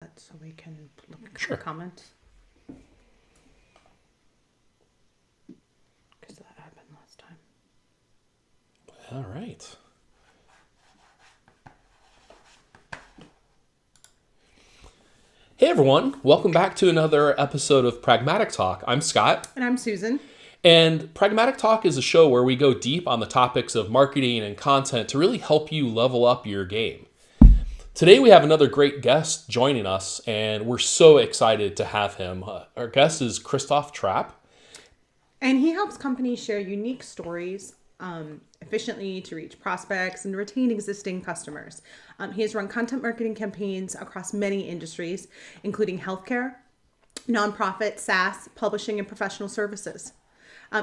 So we can look at Sure. the comments. Because that happened last time. All right. Hey everyone, welcome back to another episode of Pragmatic Talk. I'm Scott. And I'm Susan. And Pragmatic Talk is a show where we go deep on the topics of marketing and content to really help you level up your game. Today we have another great guest joining us, and we're so excited to have him. Our guest is Christoph Trappe. And he helps companies share unique stories efficiently to reach prospects and retain existing customers. He has run content marketing campaigns across many industries, including healthcare, nonprofit, SaaS, publishing, and professional services.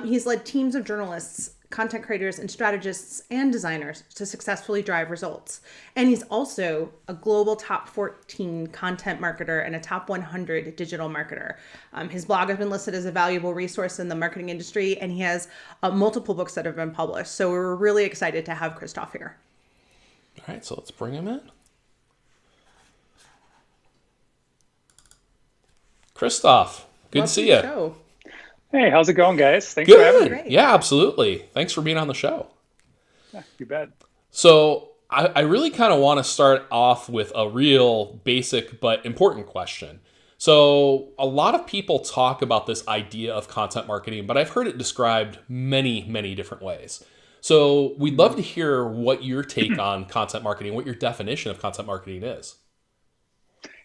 He's led teams of journalists, content creators, and strategists and designers to successfully drive results. And he's also a global top 14 content marketer and a top 100 digital marketer. His blog has been listed as a valuable resource in the marketing industry, and he has multiple books that have been published. So we're really excited to have Christoph here. All right, so let's bring him in. Christoph, good to see you. Show. Hey, how's it going, guys? Thanks for having me. Great. Yeah, absolutely. Thanks for being on the show. Yeah, you bet. So I really kind of want to start off with a real basic but important question. So a lot of people talk about this idea of content marketing, but I've heard it described many, many different ways. So we'd love to hear what your take on content marketing, what your definition of content marketing is.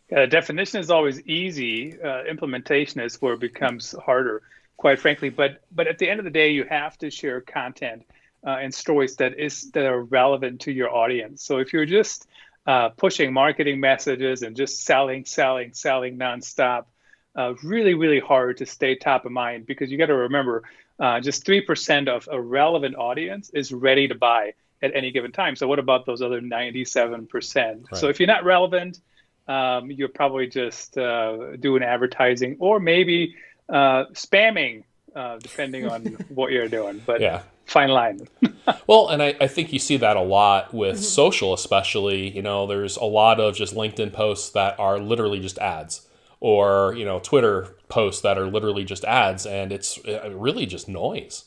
Definition is always easy. Implementation is where it becomes harder, quite frankly. But at the end of the day, you have to share content and stories that are relevant to your audience. So if you're just pushing marketing messages and just selling nonstop, really, really hard to stay top of mind, because you got to remember, just 3% of a relevant audience is ready to buy at any given time. So what about those other 97%? Right. So if you're not relevant, you're probably just doing advertising or maybe spamming, depending on what you're doing. But Yeah. fine line. Well, and I think you see that a lot with social, especially. You know, there's a lot of just LinkedIn posts that are literally just ads, or, you know, Twitter posts that are literally just ads, and it's really just noise.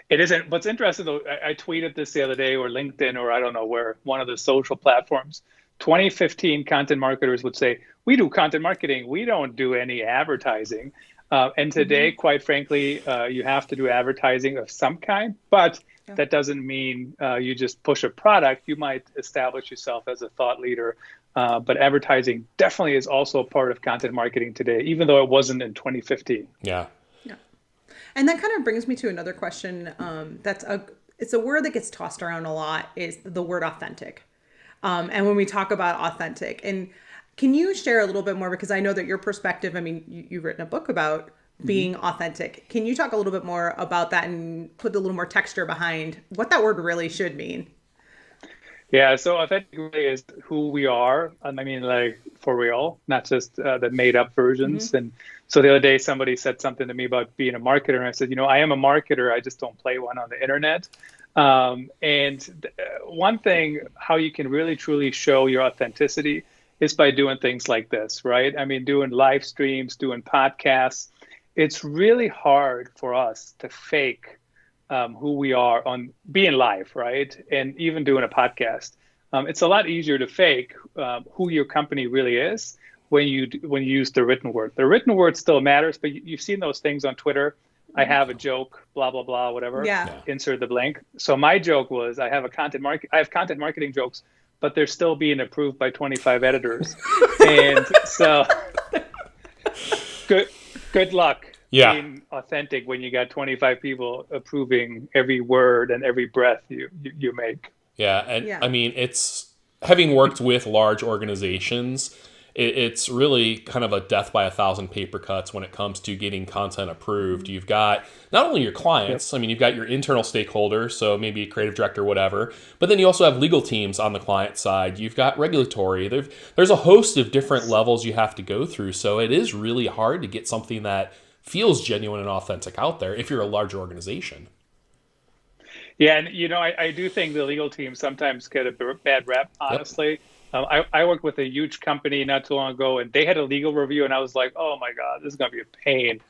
It isn't. What's interesting, though, I tweeted this the other day, or LinkedIn, or I don't know where, one of the social platforms. 2015 content marketers would say, we do content marketing. We don't do any advertising. And today, quite frankly, you have to do advertising of some kind, but that doesn't mean you just push a product. You might establish yourself as a thought leader. But advertising definitely is also a part of content marketing today, even though it wasn't in 2015. Yeah. And that kind of brings me to another question. It's a word that gets tossed around a lot, is the word authentic. And when we talk about authentic, and can you share a little bit more, because I know that your perspective, I mean, you've written a book about being authentic. Can you talk a little bit more about that and put a little more texture behind what that word really should mean? Yeah, so authentic really is who we are. I mean, like, for real, not just the made up versions. And so the other day, somebody said something to me about being a marketer. And I said, I am a marketer. I just don't play one on the internet. One thing, how you can really, truly show your authenticity is by doing things like this, right? I mean, doing live streams, doing podcasts. It's really hard for us to fake who we are on being live, right? And even doing a podcast. It's a lot easier to fake who your company really is when you use the written word. The written word still matters, but you've seen those things on Twitter. I have a joke, blah, blah, blah, whatever. Yeah. Insert the blank. So my joke was I have content marketing jokes, but they're still being approved by 25 editors. And so good luck being authentic when you got 25 people approving every word and every breath you make. Yeah. And I mean, it's having worked with large organizations, it's really kind of a death by 1,000 paper cuts when it comes to getting content approved. You've got not only your clients, I mean, you've got your internal stakeholders, so maybe a creative director, whatever, but then you also have legal teams on the client side. You've got regulatory. There's a host of different levels you have to go through. So it is really hard to get something that feels genuine and authentic out there if you're a large organization. Yeah, and I do think the legal teams sometimes get a bad rep, honestly. I worked with a huge company not too long ago, and they had a legal review, and I was like, oh my God, this is going to be a pain,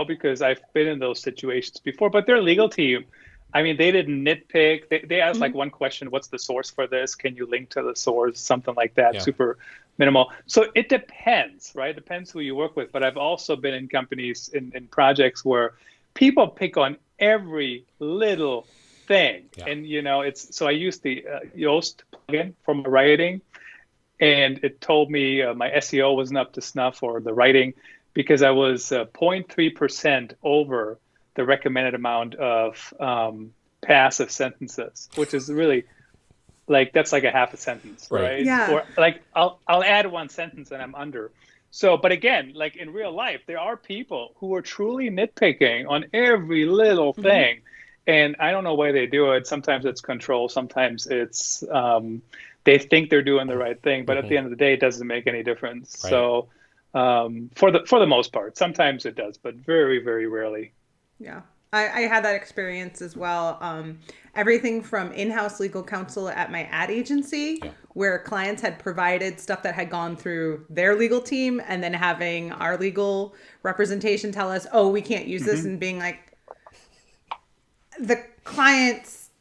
because I've been in those situations before. But their legal team, I mean, they didn't nitpick. They asked like one question: what's the source for this? Can you link to the source? Something like that. Yeah. Super minimal. So it depends, right? It depends who you work with. But I've also been in companies in projects where people pick on every little thing. Yeah. And it's so I used the Yoast plugin for my writing, and it told me my SEO wasn't up to snuff, or the writing, because I was 0.3% over the recommended amount of passive sentences, which is really like, that's like a half a sentence, right? Yeah. Or like I'll add one sentence and I'm under. So, but again, like in real life, there are people who are truly nitpicking on every little thing. And I don't know why they do it. Sometimes it's control. Sometimes it's they think they're doing the right thing. But at the end of the day, it doesn't make any difference. Right. So for the most part, sometimes it does, but very, very rarely. Yeah. I had that experience as well. Everything from in-house legal counsel at my ad agency, where clients had provided stuff that had gone through their legal team, and then having our legal representation tell us, oh, we can't use this, and being like, the clients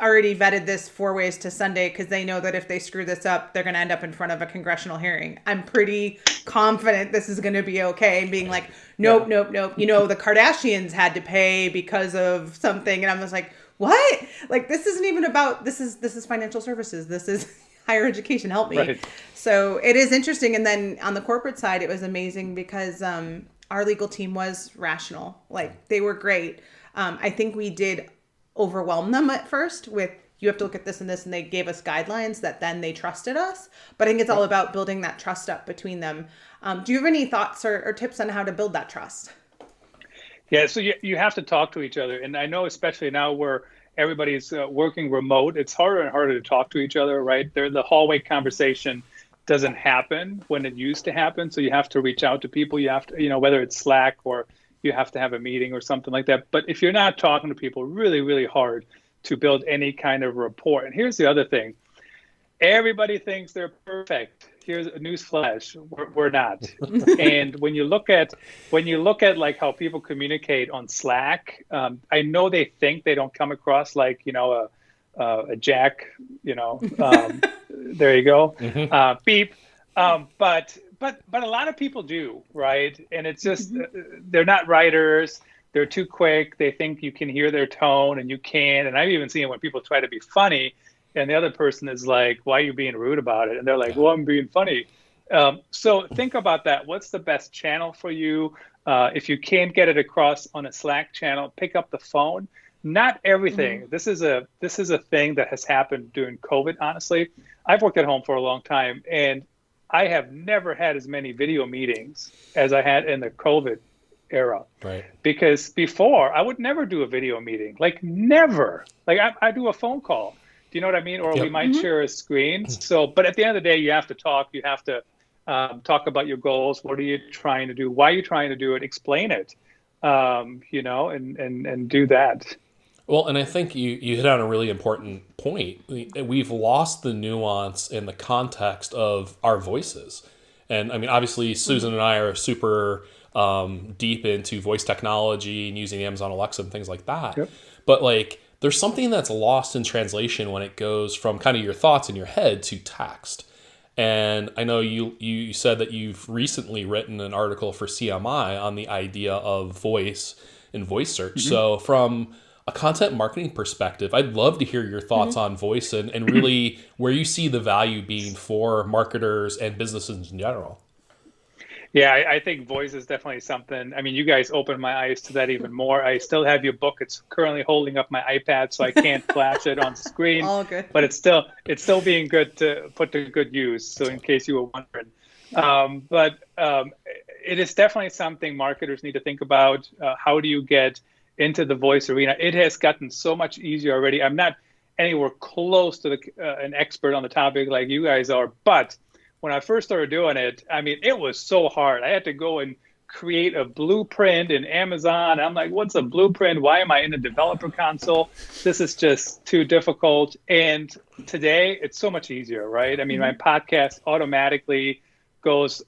already vetted this 4 ways to Sunday because they know that if they screw this up, they're going to end up in front of a congressional hearing. I'm pretty confident this is going to be okay. And being like, nope. The Kardashians had to pay because of something. And I'm just like, what? Like, this isn't even about, this is financial services. This is higher education. Help me. Right. So it is interesting. And then on the corporate side, it was amazing because our legal team was rational. Like, they were great. I think we did overwhelm them at first with, you have to look at this and this, and they gave us guidelines that then they trusted us. But I think it's all about building that trust up between them. Do you have any thoughts or tips on how to build that trust? Yeah, so you have to talk to each other. And I know especially now where everybody's working remote, it's harder and harder to talk to each other, right? The hallway conversation doesn't happen when it used to happen. So you have to reach out to people. You have to, whether it's Slack or you have to have a meeting or something like that. But if you're not talking to people, really, really hard to build any kind of rapport. And here's the other thing. Everybody thinks they're perfect. Here's a news flash. We're not. And when you look at like how people communicate on Slack, I know they think they don't come across like, a jack, there you go. Beep. But a lot of people do, right? And it's just, they're not writers. They're too quick. They think you can hear their tone and you can't. And I've even seen it when people try to be funny and the other person is like, why are you being rude about it? And they're like, well, I'm being funny. So think about that. What's the best channel for you? If you can't get it across on a Slack channel, pick up the phone. Not everything. This is a thing that has happened during COVID, honestly. I've worked at home for a long time, and I have never had as many video meetings as I had in the COVID era. Right. Because before, I would never do a video meeting. Like, never. Like, I do a phone call. Do you know what I mean? Or we might share a screen. So, but at the end of the day, you have to talk. You have to talk about your goals. What are you trying to do? Why are you trying to do it? Explain it, and do that. Well, and I think you hit on a really important point. We've lost the nuance and the context of our voices. And I mean, obviously, Susan and I are super deep into voice technology and using Amazon Alexa and things like that. Yep. But like, there's something that's lost in translation when it goes from kind of your thoughts in your head to text. And I know you said that you've recently written an article for CMI on the idea of voice and voice search. So from a content marketing perspective, I'd love to hear your thoughts on voice and really where you see the value being for marketers and businesses in general. Yeah, I think voice is definitely something. I mean, you guys opened my eyes to that even more. I still have your book. It's currently holding up my iPad, so I can't flash it on screen. All good. But it's still being good to put to good use. So in case you were wondering, it is definitely something marketers need to think about. How do you get into the voice arena? It has gotten so much easier already. I'm not anywhere close to an expert on the topic like you guys are, but when I first started doing it, I mean, it was so hard. I had to go and create a blueprint in Amazon. I'm like, what's a blueprint? Why am I in a developer console? This is just too difficult. And today it's so much easier, right? I mean, my podcast automatically goes,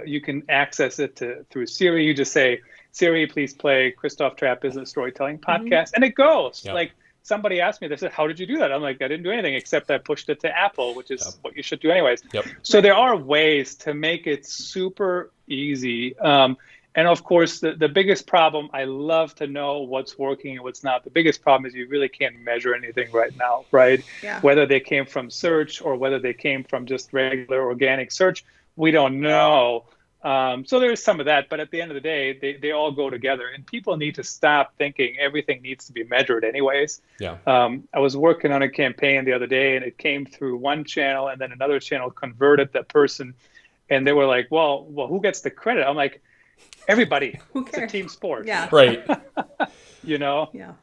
you can access it through Siri. You just say, Siri, please play Christoph Trappe Business Storytelling Podcast. And it goes. Yep. Like, somebody asked me, they said, how did you do that? I'm like, I didn't do anything except I pushed it to Apple, which is what you should do anyways. Yep. So there are ways to make it super easy. And of course, the biggest problem, I love to know what's working and what's not. The biggest problem is you really can't measure anything right now, right? Yeah. Whether they came from search or whether they came from just regular organic search, we don't know. So there's some of that, but at the end of the day, they all go together, and people need to stop thinking everything needs to be measured anyways. Yeah. I was working on a campaign the other day, and it came through one channel, and then another channel converted that person, and they were like, well, who gets the credit? I'm like, everybody. Who It's a cares? team sport. Yeah. Right. You know? Yeah.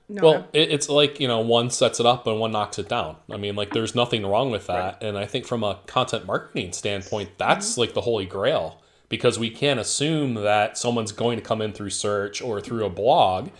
No, Well, it's like, one sets it up and one knocks it down. I mean, like, there's nothing wrong with that. Right. And I think from a content marketing standpoint, that's like the holy grail, because we can't assume that someone's going to come in through search or through a blog.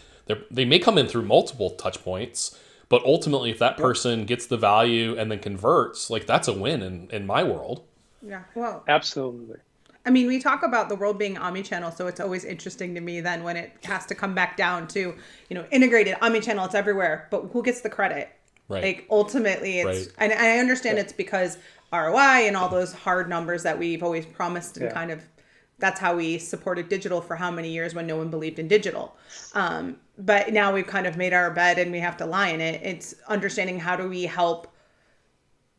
They may come in through multiple touch points, but ultimately, if that person gets the value and then converts, like, that's a win in my world. Yeah. Well, Absolutely. I mean, we talk about the world being omnichannel, so it's always interesting to me then when it has to come back down to, integrated omnichannel, it's everywhere, but who gets the credit? Right. Like, ultimately, it's, Right. and I understand it's because ROI and all those hard numbers that we've always promised, and kind of, that's how we supported digital for how many years when no one believed in digital. But now we've kind of made our bed and we have to lie in it. It's understanding, how do we help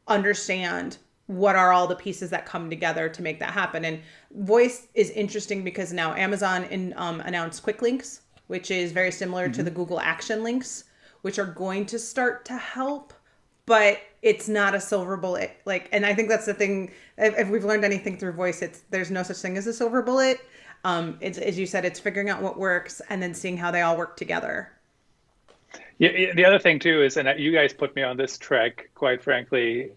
understand what are all the pieces that come together to make that happen. And voice is interesting because now Amazon announced quick links, which is very similar to the Google action links, which are going to start to help, but it's not a silver bullet. Like, and I think that's the thing, if we've learned anything through voice, there's no such thing as a silver bullet. It's, as you said, it's figuring out what works and then seeing how they all work together. Yeah, the other thing too is, and you guys put me on this trek, quite frankly,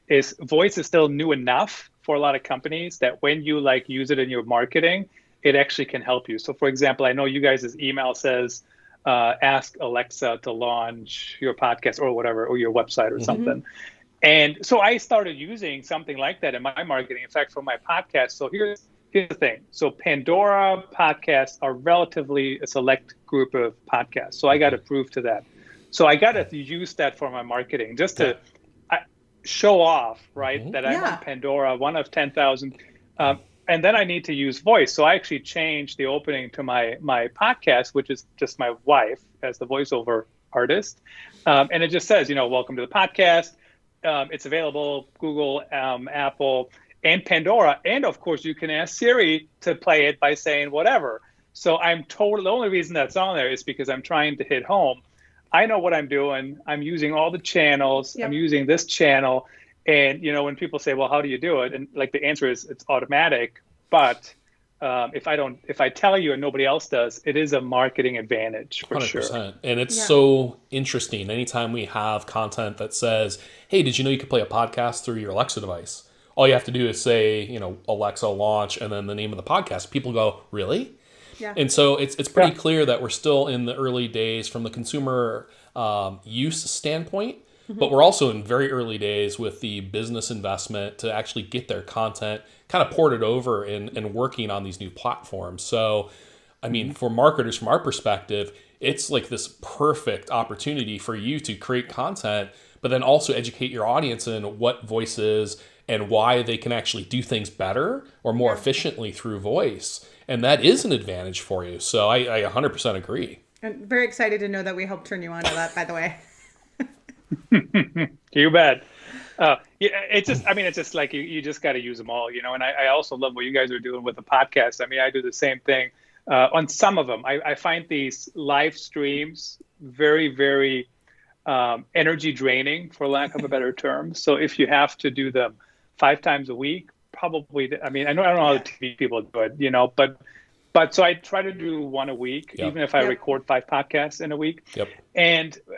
is voice is still new enough for a lot of companies that when you use it in your marketing, it actually can help you. So for example, I know you guys' email says, ask Alexa to launch your podcast or whatever, or your website or something. And so I started using something like that in my marketing, in fact, for my podcast. So here's the thing. So Pandora podcasts are relatively a select group of podcasts. So I got approved to that. So I got to use that for my marketing just to show off, right, that I'm on Pandora, one of 10,000. And then I need to use voice. So I actually changed the opening to my podcast, which is just my wife as the voiceover artist. And it just says, welcome to the podcast. It's available, Google, Apple, and Pandora. And of course, you can ask Siri to play it by saying whatever. So the only reason that's on there is because I'm trying to hit home. I know what I'm doing. I'm using all the channels. I'm using this channel. And, when people say, well, how do you do it? And the answer is it's automatic. But if I tell you and nobody else does, it is a marketing advantage for 100%. Sure. And it's so interesting. Anytime we have content that says, hey, did you know you could play a podcast through your Alexa device? All you have to do is say, Alexa launch, and then the name of the podcast. People go, really? Yeah. And so it's pretty clear that we're still in the early days from the consumer use standpoint, but we're also in very early days with the business investment to actually get their content kind of ported over and working on these new platforms. So, I mean, for marketers, from our perspective, it's like this perfect opportunity for you to create content, but then also educate your audience in what voice is and why they can actually do things better or more efficiently through voice. And that is an advantage for you. So I 100% agree. I'm very excited to know that we helped turn you on to that, by the way. You bet. It's just like you just got to use them all, and I also love what you guys are doing with the podcast. I mean, I do the same thing on some of them. I find these live streams very, very energy draining, for lack of a better term. So if you have to do them 5 times a week, probably, I don't know how the TV people do it, but But so I try to do one a week, Yep. even if I record 5 podcasts in a week. Yep.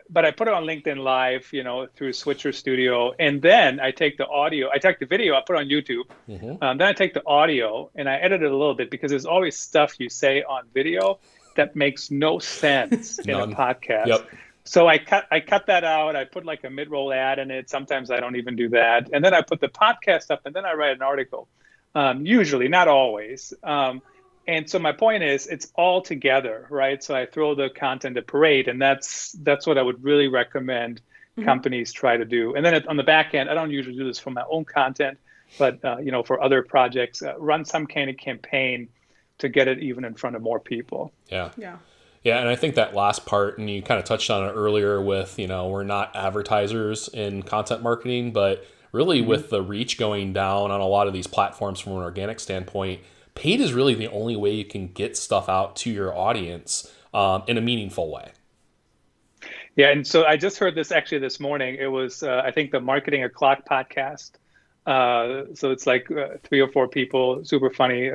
But I put it on LinkedIn Live, through Switcher Studio, and then I take the audio, I take the video, I put it on YouTube. Then I take the audio and I edit it a little bit, because there's always stuff you say on video that makes no sense in a podcast. Yep. So I cut that out. I put like a mid-roll ad in it. Sometimes I don't even do that. And then I put the podcast up, and then I write an article. Usually, not always. And so my point is, it's all together, right? So I throw the content to parade, and that's what I would really recommend companies try to do. And then on the back end, I don't usually do this for my own content, but for other projects, run some kind of campaign to get it even in front of more people. Yeah. Yeah. Yeah, and I think that last part, and you kind of touched on it earlier with, we're not advertisers in content marketing, but really with the reach going down on a lot of these platforms from an organic standpoint, paid is really the only way you can get stuff out to your audience in a meaningful way. Yeah, and so I just heard this actually this morning. It was, I think, the Marketing O'Clock podcast. So it's like 3 or 4 people, super funny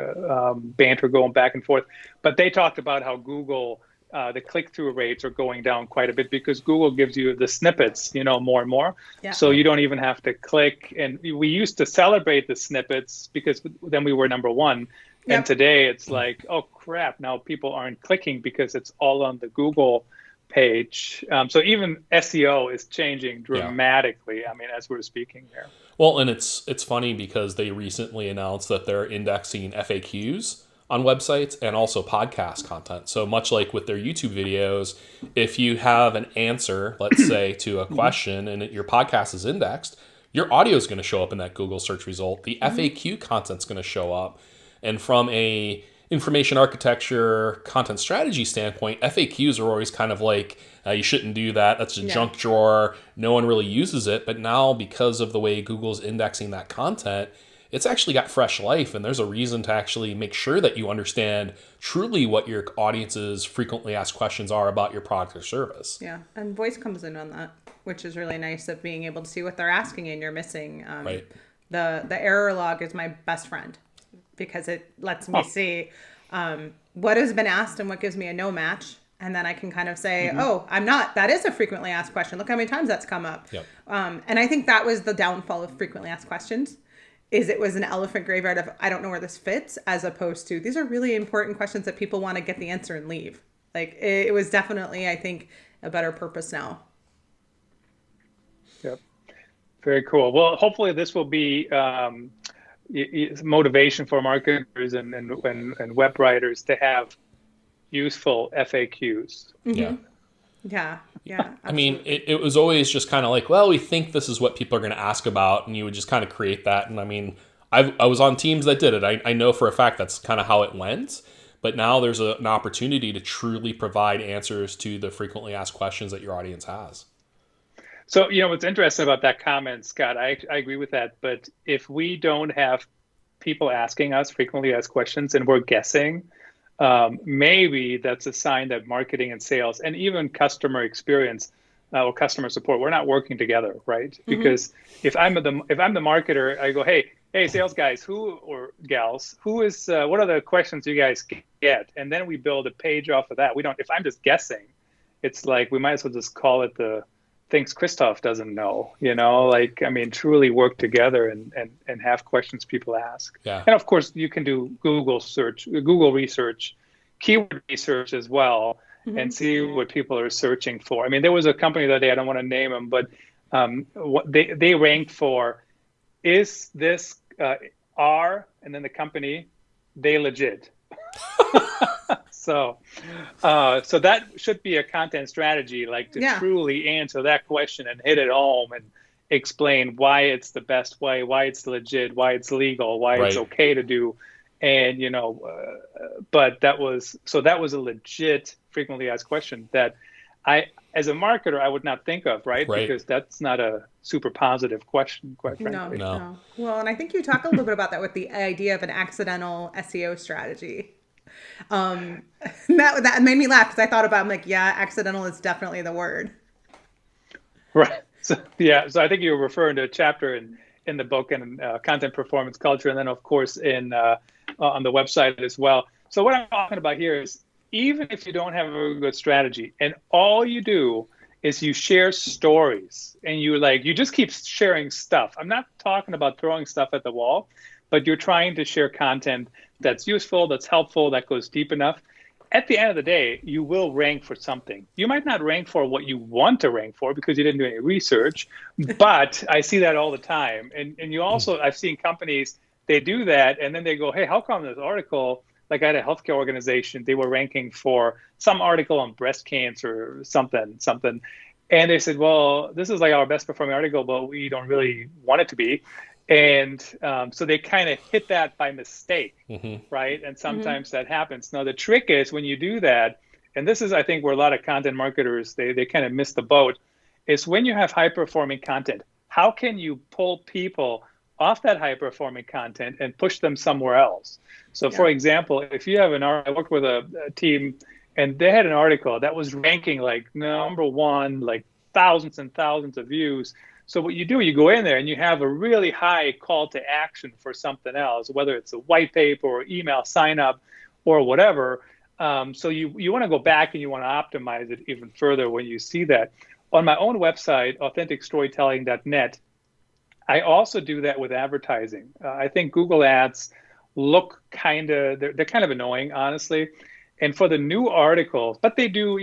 banter going back and forth. But they talked about how Google, the click-through rates are going down quite a bit, because Google gives you the snippets, more and more. Yeah. So you don't even have to click. And we used to celebrate the snippets, because then we were number one. And today it's like, oh crap, now people aren't clicking because it's all on the Google page. So even SEO is changing dramatically. I mean, as we're speaking here. Well, and it's funny because they recently announced that they're indexing FAQs on websites and also podcast content. So much like with their YouTube videos, if you have an answer, let's say, to a question and your podcast is indexed, your audio is going to show up in that Google search result. The FAQ content's going to show up. And from a information architecture, content strategy standpoint, FAQs are always kind of like, you shouldn't do that. That's a junk drawer. No one really uses it. But now, because of the way Google's indexing that content, it's actually got fresh life. And there's a reason to actually make sure that you understand truly what your audience's frequently asked questions are about your product or service. Yeah. And voice comes in on that, which is really nice, of being able to see what they're asking and you're missing. Right. The error log is my best friend, because it lets me see what has been asked and what gives me a no match. And then I can kind of say, that is a frequently asked question. Look how many times that's come up. Yep. And I think that was the downfall of frequently asked questions, is it was an elephant graveyard of, I don't know where this fits, as opposed to, these are really important questions that people want to get the answer and leave. Like it was definitely, I think, a better purpose now. Yep. Very cool. Well, hopefully this will be motivation for marketers and web writers to have useful FAQs. Yeah. I mean, it was always just kind of like, well, we think this is what people are going to ask about, and you would just kind of create that. And I mean, I was on teams that did it. I know for a fact that's kind of how it went. But now there's an opportunity to truly provide answers to the frequently asked questions that your audience has. So, what's interesting about that comment, Scott, I agree with that. But if we don't have people asking us frequently asked questions and we're guessing, maybe that's a sign that marketing and sales and even customer experience or customer support, we're not working together, right? Because if I'm the marketer, I go, hey, sales guys, or gals, what are the questions you guys get? And then we build a page off of that. If I'm just guessing, it's like, we might as well just call it the things Christoph doesn't know, truly work together and have questions people ask. Yeah. And of course you can do Google research, keyword research as well, and see what people are searching for. I mean, there was a company the other day, I don't want to name them, but what they ranked for, is this R and then the company, they legit. So that should be a content strategy, like to truly answer that question and hit it home and explain why it's the best way, why it's legit, why it's legal, why it's okay to do. And, but that was a legit frequently asked question that as a marketer, I would not think of, right? Because that's not a super positive question, quite frankly. No. Well, and I think you talk a little bit about that with the idea of an accidental SEO strategy. That made me laugh, because I thought about, I'm like, accidental is definitely the word. Right. So I think you were referring to a chapter in the book and content performance culture, and then of course on the website as well. So what I'm talking about here is, even if you don't have a very good strategy and all you do is you share stories and you just keep sharing stuff. I'm not talking about throwing stuff at the wall, but you're trying to share content that's useful, that's helpful, that goes deep enough. At the end of the day, you will rank for something. You might not rank for what you want to rank for because you didn't do any research, but I see that all the time. And you also, I've seen companies, they do that and then they go, hey, how come this article, like I had a healthcare organization, they were ranking for some article on breast cancer or something. And they said, well, this is like our best performing article, but we don't really want it to be. And so they kind of hit that by mistake, right? And sometimes that happens. Now, the trick is when you do that, and this is, I think, where a lot of content marketers, they kind of miss the boat, is when you have high-performing content, how can you pull people off that high-performing content and push them somewhere else? So, for example, if you have I worked with a team, and they had an article that was ranking like number one, like thousands and thousands of views. So what you do, you go in there and you have a really high call to action for something else, whether it's a white paper or email sign up or whatever. So you want to go back and you want to optimize it even further when you see that. On my own website, authenticstorytelling.net, I also do that with advertising. I think Google ads look they're kind of annoying, honestly. And for the new articles, but they do,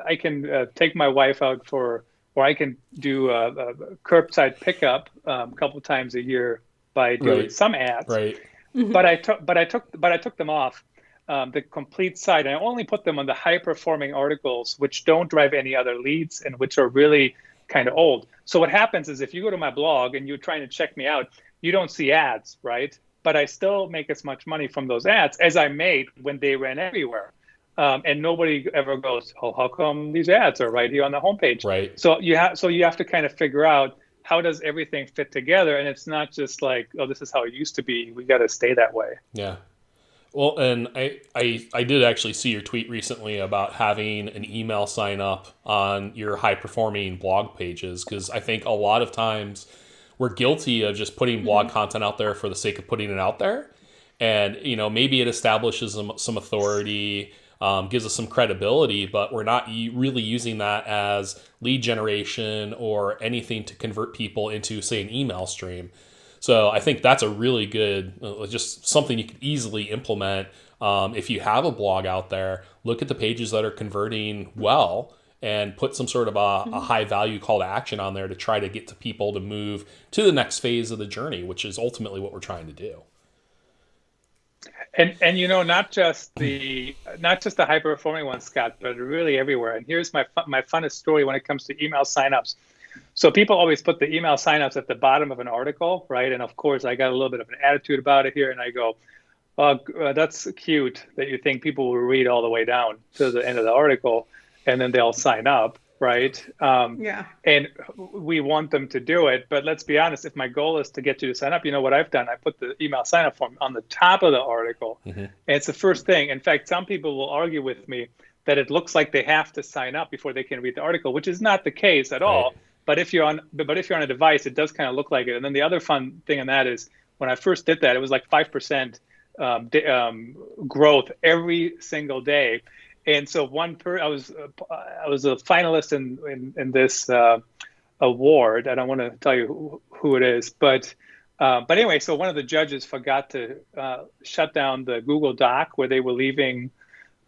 I can take my wife out or I can do a curbside pickup a couple of times a year by doing some ads. Right. But I took them off the complete site, and I only put them on the high performing articles which don't drive any other leads and which are really kind of old. So what happens is if you go to my blog and you're trying to check me out, you don't see ads, right? But I still make as much money from those ads as I made when they ran everywhere. And nobody ever goes, oh, how come these ads are right here on the homepage? Right. So you have to kind of figure out, how does everything fit together? And it's not just like, oh, this is how it used to be. We got to stay that way. Yeah. Well, and I did actually see your tweet recently about having an email sign up on your high performing blog pages, because I think a lot of times we're guilty of just putting blog content out there for the sake of putting it out there. And, maybe it establishes some authority, gives us some credibility, but we're not really using that as lead generation or anything to convert people into, say, an email stream. So I think that's a really good, just something you can easily implement. If you have a blog out there, look at the pages that are converting well and put some sort of a high value call to action on there to try to get to people to move to the next phase of the journey, which is ultimately what we're trying to do. And not just the high performing ones, Scott, but really everywhere. And here's my funnest story when it comes to email signups. So people always put the email signups at the bottom of an article, right? And of course, I got a little bit of an attitude about it here, and I go, that's cute that you think people will read all the way down to the end of the article, and then they'll sign up, right? And we want them to do it. But let's be honest, if my goal is to get you to sign up, what I've done? I put the email sign up form on the top of the article. And it's the first thing. In fact, some people will argue with me that it looks like they have to sign up before they can read the article, which is not the case at all. But if you're on a device, it does kind of look like it. And then the other fun thing on that is when I first did that, it was like 5% growth every single day. And so I was a finalist in this award. I don't want to tell you who it is, but anyway, so one of the judges forgot to shut down the Google Doc where they were leaving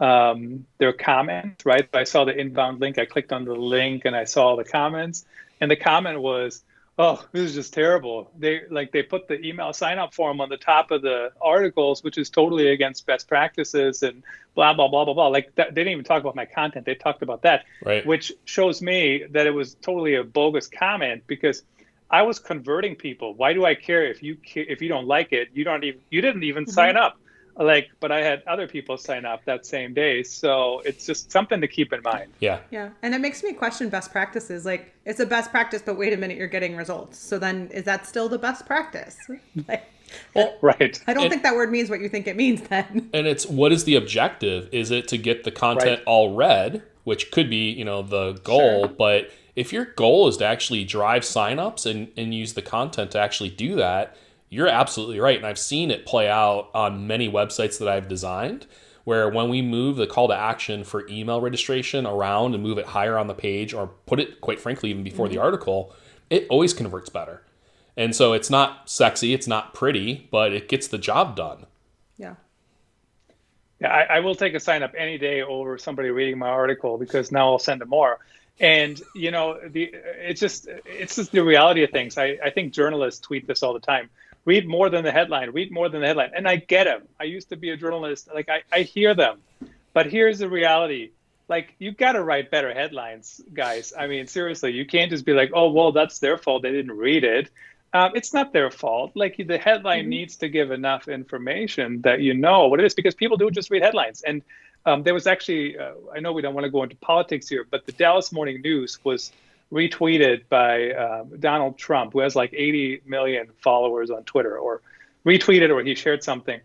their comments. Right, I saw the inbound link. I clicked on the link and I saw the comments, and the comment was, "Oh, this is just terrible." They put the email sign up form on the top of the articles, which is totally against best practices and blah, blah, blah, blah, blah. Like that, they didn't even talk about my content. They talked about that, which shows me that it was totally a bogus comment because I was converting people. Why do I care if you don't like it? You didn't even sign up. But I had other people sign up that same day. So it's just something to keep in mind. Yeah. Yeah. And it makes me question best practices. Like, it's a best practice, but wait a minute, you're getting results. So then is that still the best practice? Right. I don't think that word means what you think it means then. And it's, what is the objective? Is it to get the content all read, which could be, the goal, but if your goal is to actually drive signups and use the content to actually do that, you're absolutely right. And I've seen it play out on many websites that I've designed, where when we move the call to action for email registration around and move it higher on the page, or put it, quite frankly, even before the article, it always converts better. And so it's not sexy, it's not pretty, but it gets the job done. Yeah. Yeah, I will take a sign up any day over somebody reading my article, because now I'll send them more. And it's just the reality of things. I think journalists tweet this all the time. Read more than the headline. Read more than the headline. And I get them. I used to be a journalist. Like I hear them. But here's the reality. Like, you got to write better headlines, guys. I mean, seriously, you can't just be like, oh, well, that's their fault. They didn't read it. It's not their fault. Like, the headline needs to give enough information that you know what it is, because people do just read headlines. And there was actually, I know we don't want to go into politics here, but the Dallas Morning News was retweeted by Donald Trump, who has like 80 million followers on Twitter, or retweeted, or he shared something.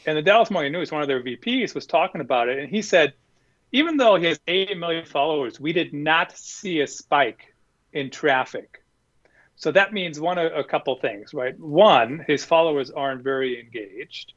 And the Dallas Morning News, one of their VPs, was talking about it. And he said, even though he has 80 million followers, we did not see a spike in traffic. So that means a couple things, right? One, his followers aren't very engaged.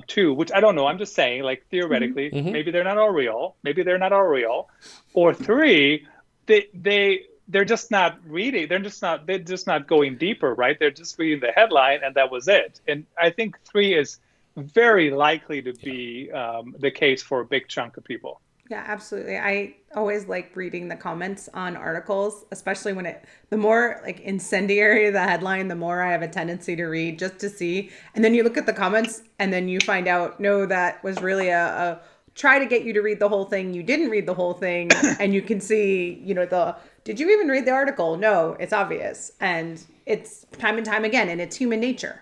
Two, which I don't know, I'm just saying, like, theoretically, maybe they're not all real. Maybe they're not all real. Or three, they're just not reading. They're just not going deeper, right? They're just reading the headline, and that was it. And I think three is very likely to be the case for a big chunk of people. Yeah, absolutely. I always like reading the comments on articles, especially when the more like incendiary the headline, the more I have a tendency to read, just to see. And then you look at the comments and then you find out, no, that was really a try to get you to read the whole thing. You didn't read the whole thing. And you can see, did you even read the article? No, it's obvious. And it's time and time again. And it's human nature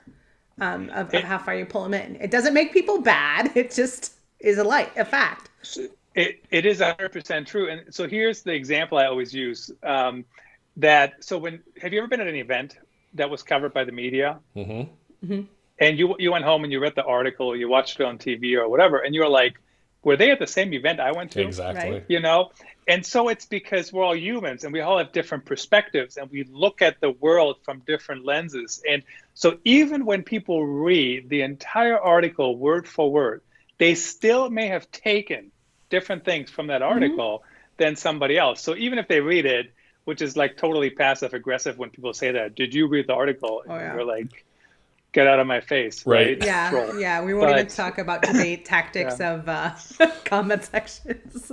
of how far you pull them in. It doesn't make people bad. It just is a fact. It is 100% true. And so here's the example I always use. Have you ever been at an event that was covered by the media? Mm-hmm. Mm-hmm. And you went home and you read the article, or you watched it on TV or whatever, and you're like, were they at the same event I went to? Exactly. Right. And so it's because we're all humans and we all have different perspectives, and we look at the world from different lenses. And so even when people read the entire article word for word, they still may have taken different things from that article than somebody else. So even if they read it, which is like totally passive aggressive when people say that, did you read the article? And you're like, get out of my face. Right. Yeah. Troll. Yeah. We won't even talk about debate tactics of comment sections.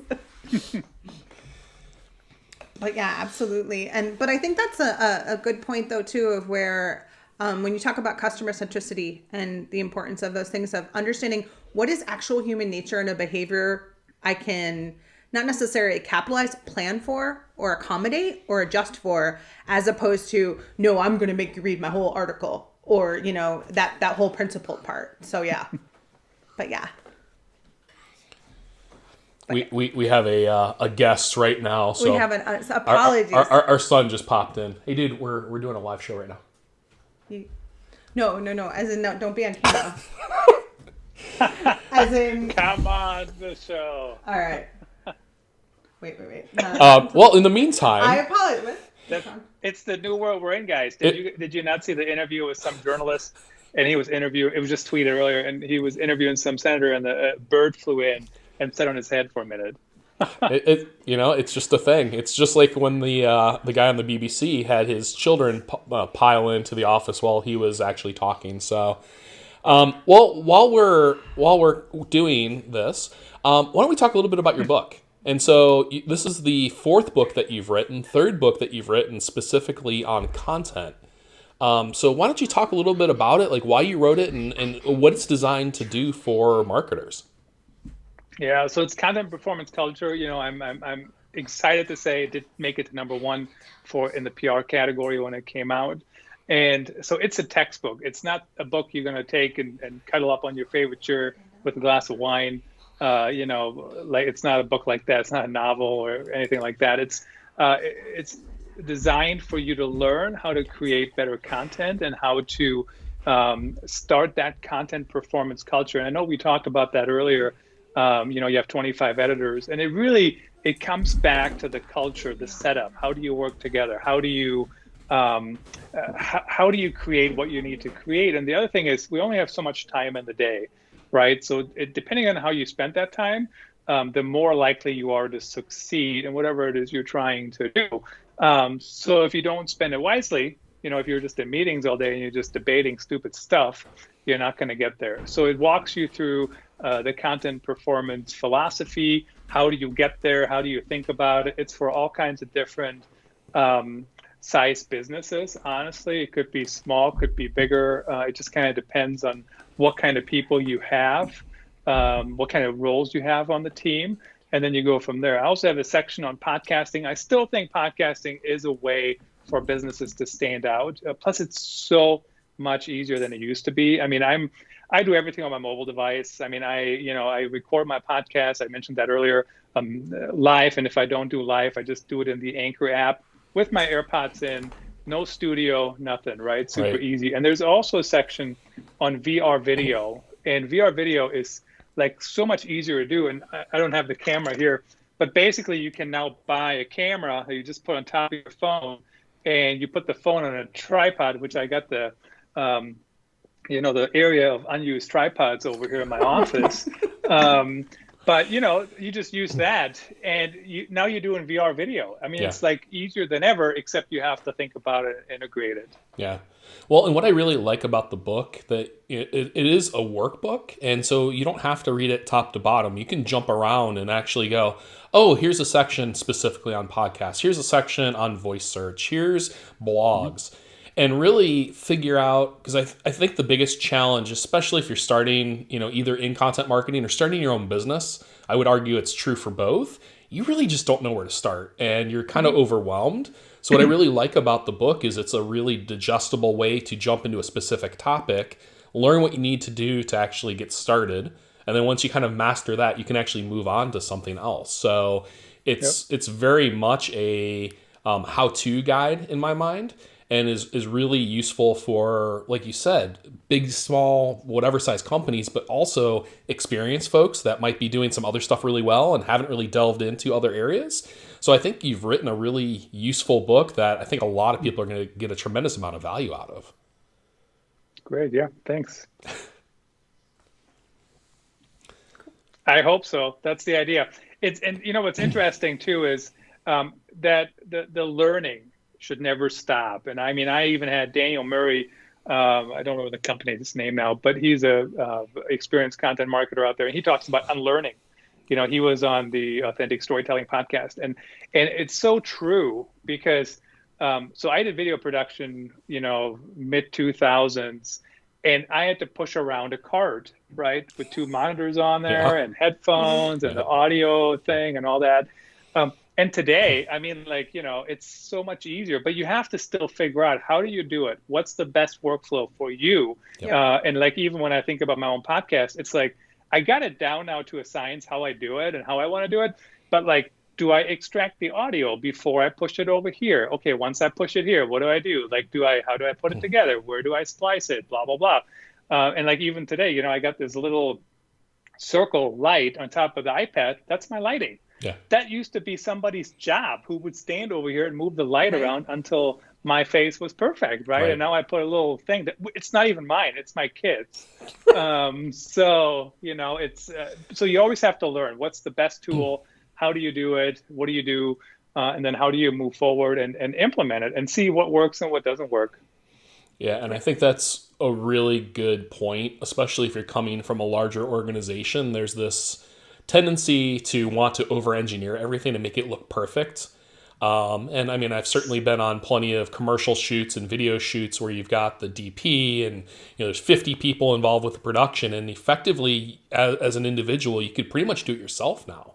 But yeah, absolutely. But I think that's a good point though, too, of where when you talk about customer centricity and the importance of those things, of understanding what is actual human nature and a behavior I can not necessarily capitalize, plan for, or accommodate, or adjust for, as opposed to, no, I'm going to make you read my whole article, or, that whole principle part. So, yeah. But yeah. We have a guest right now. So we have apologies. Our son just popped in. Hey, dude, we're doing a live show right now. No. As in, no, don't be on camera. As in, come on the show. All right. Wait. Well, in the meantime, I apologize. It's the new world we're in, guys. Did you not see the interview with some journalist? And he was interviewing. It was just tweeted earlier, and he was interviewing some senator, and the bird flew in and sat on his head for a minute. It's just a thing. It's just like when the guy on the BBC had his children pile into the office while he was actually talking. So. Well, while we're doing this, why don't we talk a little bit about your book? And so this is the third book that you've written specifically on content. So why don't you talk a little bit about it, like why you wrote it and what it's designed to do for marketers? Yeah, so it's content performance culture. I'm excited to say it did make it to number one in the PR category when it came out. And so it's a textbook. It's not a book you're going to take and cuddle up on your favorite chair with a glass of wine. Like, it's not a book like that. It's not a novel or anything like that. It's designed for you to learn how to create better content and how to start that content performance culture. And I know we talked about that earlier. You have 25 editors, and it comes back to the culture, the setup. How do you work together? How do you how do you create what you need to create? And the other thing is we only have so much time in the day, right? So depending on how you spent that time, the more likely you are to succeed in whatever it is you're trying to do. So if you don't spend it wisely, if you're just in meetings all day and you're just debating stupid stuff, you're not going to get there. So it walks you through the content performance philosophy. How do you get there? How do you think about it? It's for all kinds of different size businesses. Honestly, it could be small, could be bigger. It just kind of depends on what kind of people you have, what kind of roles you have on the team, and then you go from there. I also have a section on podcasting. I still think podcasting is a way for businesses to stand out. Plus, it's so much easier than it used to be. I mean, I do everything on my mobile device. I mean, I record my podcast. I mentioned that earlier, live. And if I don't do live, I just do it in the Anchor app with my AirPods in, no studio, nothing, right? Super easy. And there's also a section on VR video, and VR video is like so much easier to do. And I don't have the camera here, but basically you can now buy a camera that you just put on top of your phone, and you put the phone on a tripod, which I got the area of unused tripods over here in my office. But you just use that, and now you're doing VR video. I mean, It's like easier than ever, except you have to think about it and integrate it. Yeah. Well, and what I really like about the book, that it is a workbook, and so you don't have to read it top to bottom. You can jump around and actually go, oh, here's a section specifically on podcasts. Here's a section on voice search. Here's blogs. Mm-hmm. And really figure out, because I think the biggest challenge, especially if you're starting, either in content marketing or starting your own business, I would argue it's true for both. You really just don't know where to start, and you're kind of overwhelmed. So what I really like about the book is it's a really digestible way to jump into a specific topic, learn what you need to do to actually get started. And then once you kind of master that, you can actually move on to something else. So it's very much a how-to guide in my mind. And is really useful for, like you said, big, small, whatever size companies, but also experienced folks that might be doing some other stuff really well and haven't really delved into other areas. So I think you've written a really useful book that I think a lot of people are going to get a tremendous amount of value out of. Great. Yeah. Thanks. I hope so. That's the idea. And what's interesting too is that the learning should never stop. And I mean, I even had Daniel Murray, I don't know the company's name now, but he's a experienced content marketer out there. And he talks about unlearning. He was on the Authentic Storytelling podcast. And it's so true because, so I did video production, mid 2000s, and I had to push around a cart, right? With 2 monitors on there and headphones and the audio thing and all that. And today, I mean, it's so much easier, but you have to still figure out, how do you do it? What's the best workflow for you? And even when I think about my own podcast, it's like, I got it down now to a science, how I do it and how I want to do it. But do I extract the audio before I push it over here? Okay, once I push it here, what do I do? How do I put it together? Where do I splice it? Blah, blah, blah. And even today, I got this little circle light on top of the iPad. That's my lighting. Yeah. That used to be somebody's job who would stand over here and move the light around until my face was perfect, right? And now I put a little thing that it's not even mine; it's my kids. So it's so you always have to learn what's the best tool, how do you do it, what do you do, and then how do you move forward and implement it and see what works and what doesn't work. Yeah, and I think that's a really good point, especially if you're coming from a larger organization. There's this tendency to want to over-engineer everything and make it look perfect. And I mean, I've certainly been on plenty of commercial shoots and video shoots where you've got the DP and there's 50 people involved with the production, and effectively as an individual, you could pretty much do it yourself now.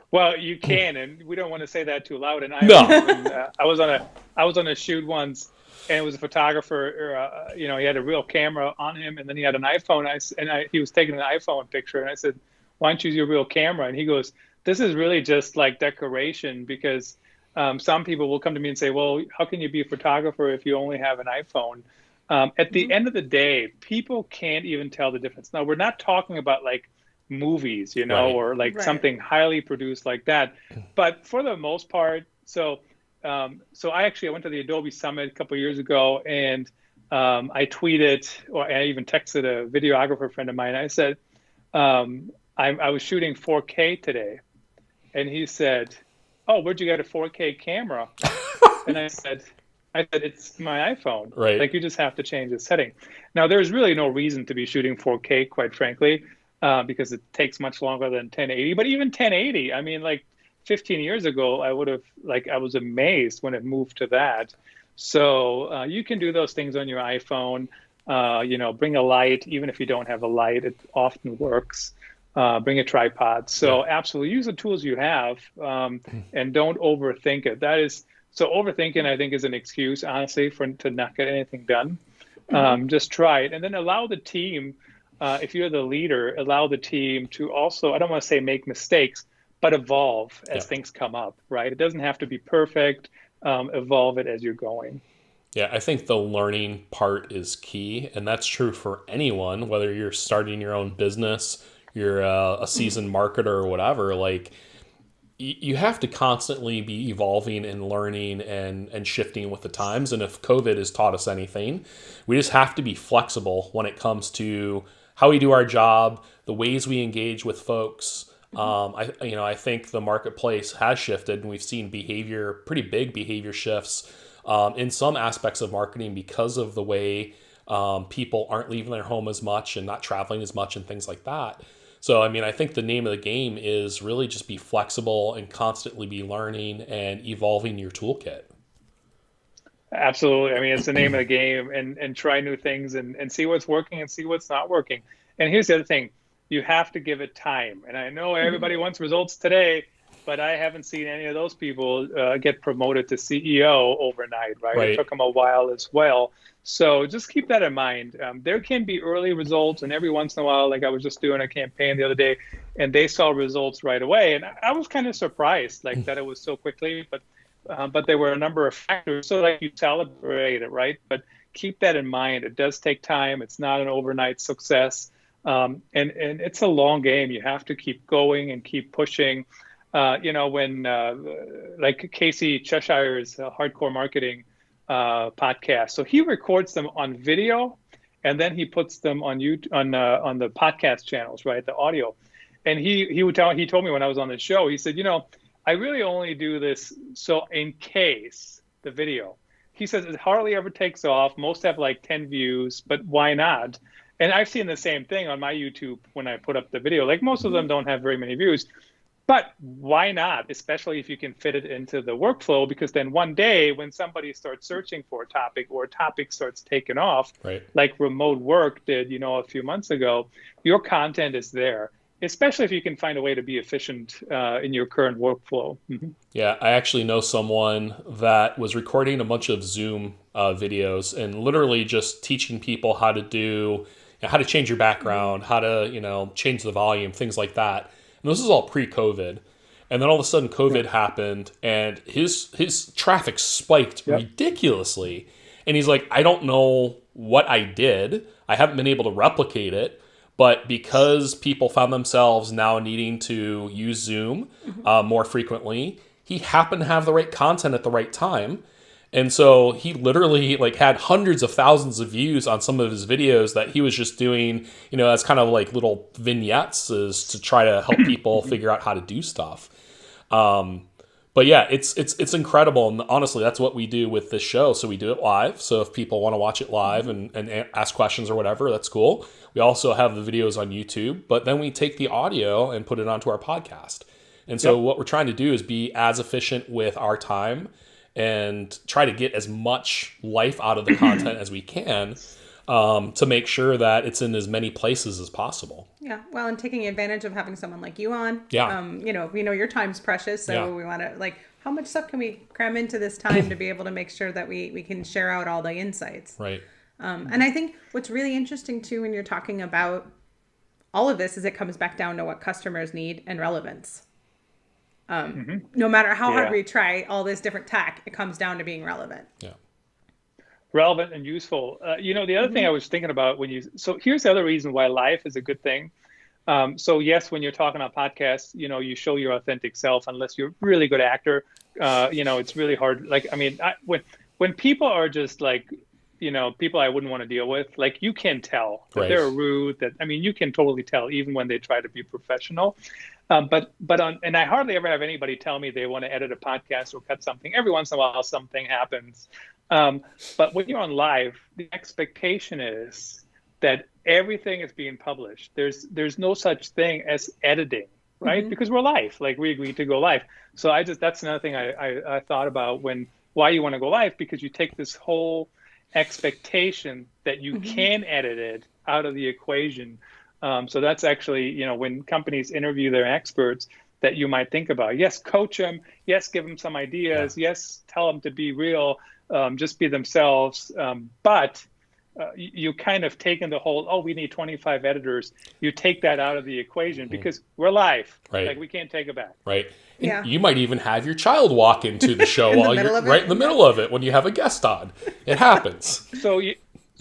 Well, you can, and we don't want to say that too loud. And I was on a shoot once, and it was a photographer. He had a real camera on him, and then he had an iPhone. He was taking an iPhone picture, and I said, "Why don't you use your real camera?" And he goes, "This is really just like decoration, because some people will come to me and say, well, how can you be a photographer if you only have an iPhone?" At the end of the day, people can't even tell the difference. Now, we're not talking about movies, or something highly produced like that. But for the most part, so So I went to the Adobe Summit a couple of years ago, and I tweeted, or I even texted a videographer friend of mine. I said, I was shooting 4K today. And he said, "Oh, where'd you get a 4K camera?" And I said, "It's my iPhone. Right. Like, you just have to change the setting." Now, there's really no reason to be shooting 4K, quite frankly, because it takes much longer than 1080. But even 1080, I mean, like 15 years ago, I was amazed when it moved to that. So you can do those things on your iPhone. Bring a light, even if you don't have a light, it often works. Bring a tripod. So absolutely use the tools you have, and don't overthink it. So overthinking, I think, is an excuse, honestly, to not get anything done. Just try it, and then allow the team, if you're the leader, allow the team to also, I don't want to say make mistakes, but evolve as things come up, right? It doesn't have to be perfect. Evolve it as you're going. Yeah, I think the learning part is key, and that's true for anyone, whether you're starting your own business, you're a seasoned marketer or whatever. Like, you have to constantly be evolving and learning and shifting with the times. And if COVID has taught us anything, we just have to be flexible when it comes to how we do our job, the ways we engage with folks. I think the marketplace has shifted, and we've seen pretty big behavior shifts in some aspects of marketing because of the way people aren't leaving their home as much and not traveling as much and things like that. So, I mean, I think the name of the game is really just be flexible and constantly be learning and evolving your toolkit. Absolutely. I mean, it's the name of the game, and try new things and see what's working and see what's not working. And here's the other thing. You have to give it time. And I know everybody wants results today, but I haven't seen any of those people get promoted to CEO overnight, right? It took them a while as well. So just keep that in mind. There can be early results, and every once in a while, like I was just doing a campaign the other day, and they saw results right away. And I was kind of surprised, like that it was so quickly, but there were a number of factors. So like you celebrate it, right? But keep that in mind. It does take time. It's not an overnight success. And it's a long game. You have to keep going and keep pushing. When like Casey Cheshire's Hardcore Marketing podcast, so he records them on video, and then he puts them on YouTube on the podcast channels, right? The audio. And he told me when I was on the show, he said, I really only do this so in case the video. He says it hardly ever takes off. Most have like 10 views, but why not? And I've seen the same thing on my YouTube when I put up the video. Like, most of them don't have very many views, but why not? Especially if you can fit it into the workflow, because then one day when somebody starts searching for a topic, or a topic starts taking off, like remote work did, a few months ago, your content is there, especially if you can find a way to be efficient in your current workflow. Yeah, I actually know someone that was recording a bunch of Zoom videos and literally just teaching people how to change your background, how to, change the volume, things like that. And this is all pre-COVID. And then all of a sudden COVID happened, and his traffic spiked ridiculously. And he's like, I don't know what I did. I haven't been able to replicate it. But because people found themselves now needing to use Zoom more frequently, he happened to have the right content at the right time. And so he literally had hundreds of thousands of views on some of his videos that he was just doing, as kind of like little vignettes to try to help people figure out how to do stuff. But yeah, it's incredible. And honestly, that's what we do with this show. So we do it live. So if people want to watch it live and ask questions or whatever, that's cool. We also have the videos on YouTube, but then we take the audio and put it onto our podcast. And so what we're trying to do is be as efficient with our time and try to get as much life out of the content as we can, to make sure that it's in as many places as possible. Yeah, well, and taking advantage of having someone like you on. Yeah. We know your time's precious, so we want to, how much stuff can we cram into this time to be able to make sure that we can share out all the insights? Right. And I think what's really interesting too when you're talking about all of this is it comes back down to what customers need and relevance. No matter how hard we try all this different tech, it comes down to being relevant. Yeah. Relevant and useful. The other thing I was thinking about so here's the other reason why life is a good thing. So yes, when you're talking on podcasts, you show your authentic self. Unless you're a really good actor, it's really hard. Like, I mean, when people are just like, people I wouldn't want to deal with, like you can tell that Right. they're rude. That, I mean, you can totally tell even when they try to be professional. And I hardly ever have anybody tell me they want to edit a podcast or cut something. Every once in a while, something happens. But when you're on live, the expectation is that everything is being published. There's no such thing as editing, right? Mm-hmm. Because we're live, like we agreed to go live. So that's another thing I thought about why you want to go live, because you take this whole expectation that you can edit it out of the equation. So that's actually, when companies interview their experts, that you might think about. Yes, coach them. Yes, give them some ideas. Yeah. Yes, tell them to be real, just be themselves. But you kind of taken the whole, we need 25 editors. You take that out of the equation because we're live. Right. Like we can't take it back. Right. And yeah. you might even have your child walk into the show while you're right in the middle of it when you have a guest on. It happens. So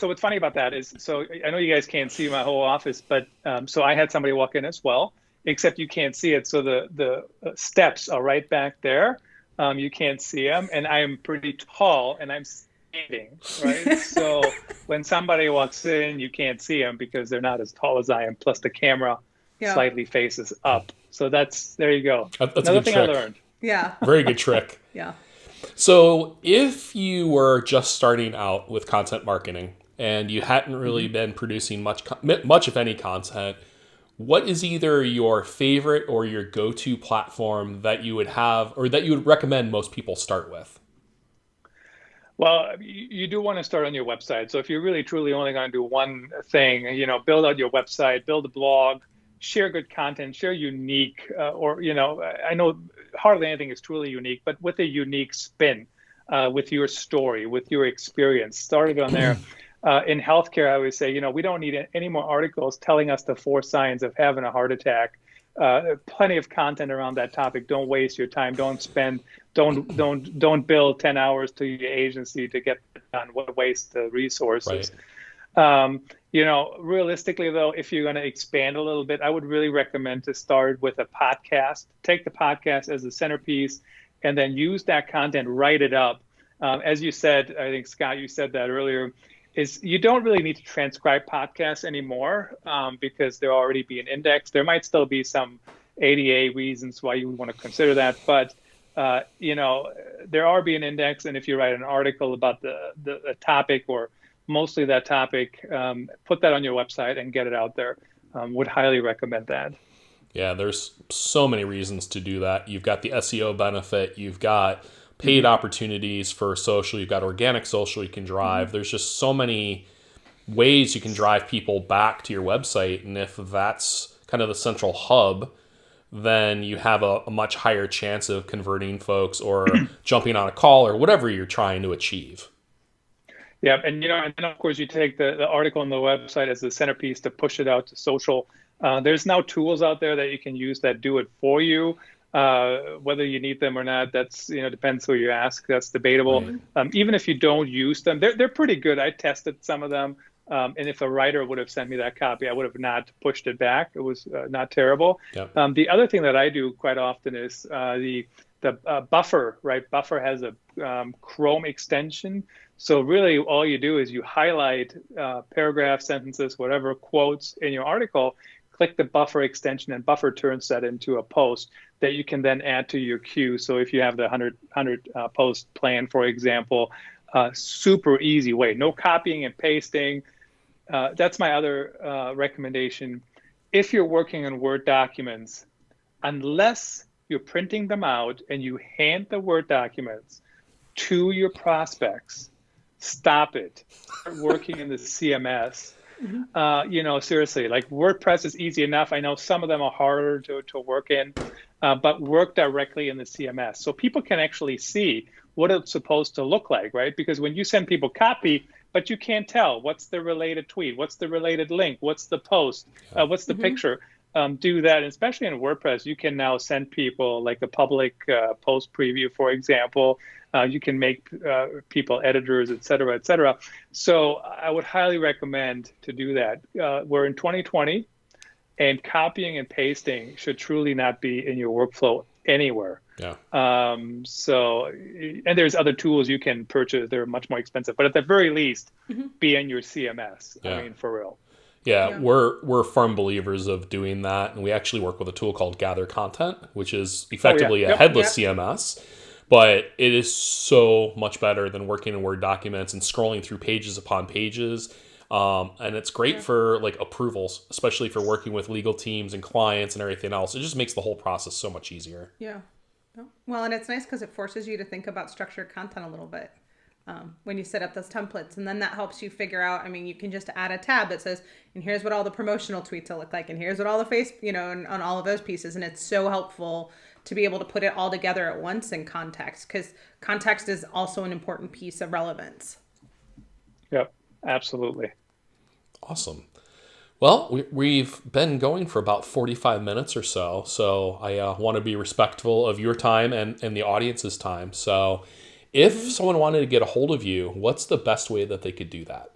what's funny about that is, so I know you guys can't see my whole office, but so I had somebody walk in as well, except you can't see it. So the steps are right back there. You can't see them, and I am pretty tall, and I'm standing, right? So when somebody walks in, you can't see them because they're not as tall as I am. Plus the camera slightly faces up. So there you go. That's another a good thing trick. I learned. Yeah. Very good trick. Yeah. So if you were just starting out with content marketing and you hadn't really been producing much if any content, what is either your favorite or your go-to platform that you would have or that you would recommend most people start with? Well, you do want to start on your website. So if you're really truly only going to do one thing, build out your website, build a blog, share good content, share unique, I know hardly anything is truly unique, but with a unique spin, with your story, with your experience. Started on there. In healthcare, I always say, we don't need any more articles telling us the 4 signs of having a heart attack. Plenty of content around that topic. Don't waste your time. Don't build 10 hours to your agency to get it done. What a waste of resources. Right. Realistically though, if you're going to expand a little bit, I would really recommend to start with a podcast. Take the podcast as a centerpiece and then use that content, write it up. As you said, I think Scott, you said that earlier, is you don't really need to transcribe podcasts anymore because they're already being indexed. There might still be some ADA reasons why you would want to consider that, but there are being indexed. And if you write an article about the topic or mostly that topic, put that on your website and get it out there. Would highly recommend that. Yeah, there's so many reasons to do that. You've got the SEO benefit. You've got paid opportunities for social. You've got organic social you can drive. There's just so many ways you can drive people back to your website. And if that's kind of the central hub, then you have a much higher chance of converting folks or jumping on a call or whatever you're trying to achieve. Yeah, and then of course you take the article on the website as the centerpiece to push it out to social. There's now tools out there that you can use that do it for you. Whether you need them or not, that's depends who you ask. That's debatable. Right. Even if you don't use them, they're pretty good. I tested some of them, and if a writer would have sent me that copy, I would have not pushed it back. It was not terrible. Yep. The other thing that I do quite often is the Buffer. Right, Buffer has a Chrome extension. So really, all you do is you highlight paragraphs, sentences, whatever quotes in your article. Click the Buffer extension, and Buffer turns that into a post that you can then add to your queue. So if you have the 100 post plan, for example, super easy way, no copying and pasting. That's my other recommendation. If you're working on Word documents, unless you're printing them out and you hand the Word documents to your prospects, stop it. Start working in the CMS. Seriously, like WordPress is easy enough. I know some of them are harder to work in, but work directly in the CMS. So people can actually see what it's supposed to look like, right? Because when you send people copy, but you can't tell what's the related tweet, what's the related link, what's the post, what's the picture. Do that, and especially in WordPress, you can now send people like a public post preview, for example. You can make people editors, et cetera, et cetera. So I would highly recommend to do that. We're in 2020. and copying and pasting should truly not be in your workflow anywhere. Yeah. So, and there's other tools you can purchase. They're much more expensive, but at the very least, be in your CMS. Yeah. I mean, for real. Yeah, we're firm believers of doing that, and we actually work with a tool called Gather Content, which is effectively a headless CMS, but it is so much better than working in Word documents and scrolling through pages upon pages. And it's great for like approvals, especially for working with legal teams and clients and everything else. It just makes the whole process so much easier. Yeah. Well, and it's nice because it forces you to think about structured content a little bit when you set up those templates. And then that helps you figure out, I mean, you can just add a tab that says, and here's what all the promotional tweets will look like. And here's what all the face, and on all of those pieces. And it's so helpful to be able to put it all together at once in context, because context is also an important piece of relevance. Yep, absolutely. Awesome. Well, we've been going for about 45 minutes or so, so I want to be respectful of your time and the audience's time. So if someone wanted to get a hold of you, what's the best way that they could do that?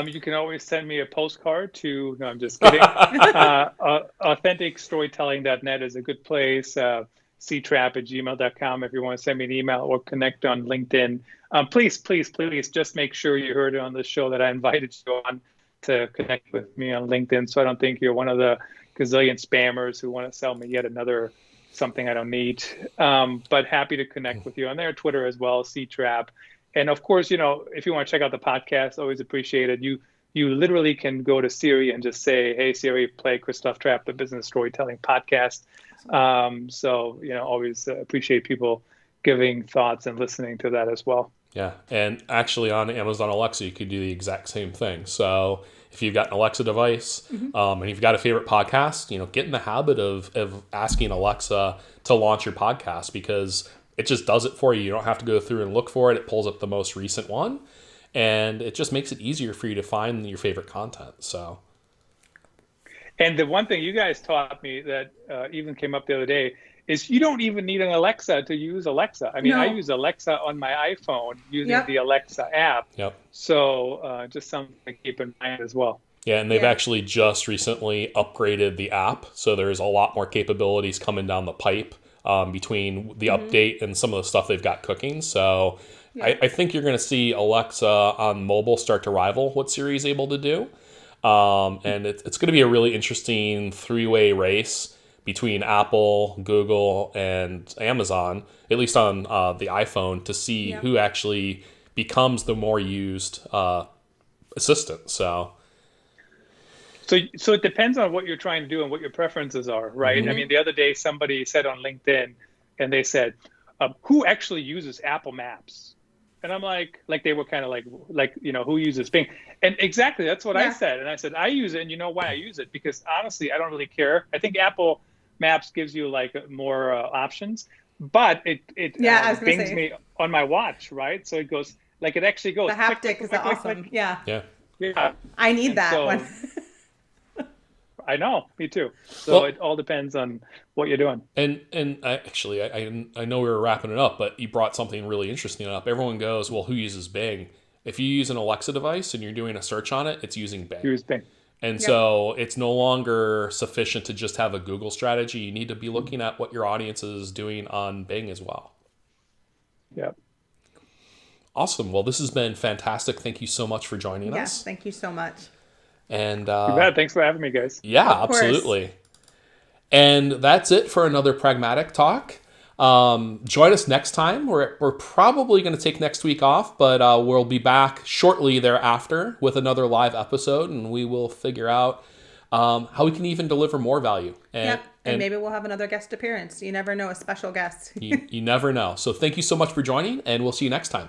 You can always send me a postcard to, no, I'm just kidding. AuthenticStorytelling.net is a good place. ctrap@gmail.com if you want to send me an email, or connect on LinkedIn. Please just make sure you heard it on the show that I invited you on to connect with me on LinkedIn, so I don't think you're one of the gazillion spammers who want to sell me yet another something I don't need. But happy to connect with you on there. Twitter as well, ctrap. And of course, if you want to check out the podcast, always appreciate it. You literally can go to Siri and just say, "Hey Siri, play Christoph Trappe, the Business Storytelling Podcast." So always appreciate people giving thoughts and listening to that as well. Yeah, and actually on Amazon Alexa, you could do the exact same thing. So if you've got an Alexa device and you've got a favorite podcast, get in the habit of asking Alexa to launch your podcast, because it just does it for you. You don't have to go through and look for it. It pulls up the most recent one, and it just makes it easier for you to find your favorite content. So. And the one thing you guys taught me that even came up the other day is you don't even need an Alexa to use Alexa. I mean, I use Alexa on my iPhone using the Alexa app. Yep. So just something to keep in mind as well. Yeah, and they've actually just recently upgraded the app. So there's a lot more capabilities coming down the pipe between the update and some of the stuff they've got cooking. So I think you're going to see Alexa on mobile start to rival what Siri is able to do. And it's going to be a really interesting three-way race between Apple, Google, and Amazon, at least on the iPhone, to see who actually becomes the more used assistant. So it depends on what you're trying to do and what your preferences are, right? I mean, the other day somebody said on LinkedIn, and they said, "Who actually uses Apple Maps?" And I'm like they were kind of like who uses Bing? And exactly that's what I said. And I said I use it, and you know why I use it? Because honestly, I don't really care. I think Apple Maps gives you more options, but it pings me on my watch, right? So it goes it actually goes. The haptic is awesome. Yeah. I need that one. I know, me too. So it all depends on what you're doing. And I know we were wrapping it up, but you brought something really interesting up. Everyone goes, well, who uses Bing? If you use an Alexa device and you're doing a search on it, it's using Bing. Use Bing. And so it's no longer sufficient to just have a Google strategy. You need to be looking at what your audience is doing on Bing as well. Yep. Awesome. Well, this has been fantastic. Thank you so much for joining us. Yes, thank you so much. And you bet. Thanks for having me, guys. Yeah, absolutely. And that's it for another Pragmatic Talk. Join us next time. We're probably going to take next week off, but we'll be back shortly thereafter with another live episode, and we will figure out how we can even deliver more value. And maybe we'll have another guest appearance. You never know, a special guest. you never know. So thank you so much for joining, and we'll see you next time.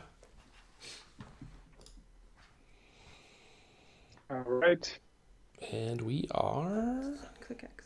All right. And we are... Click X.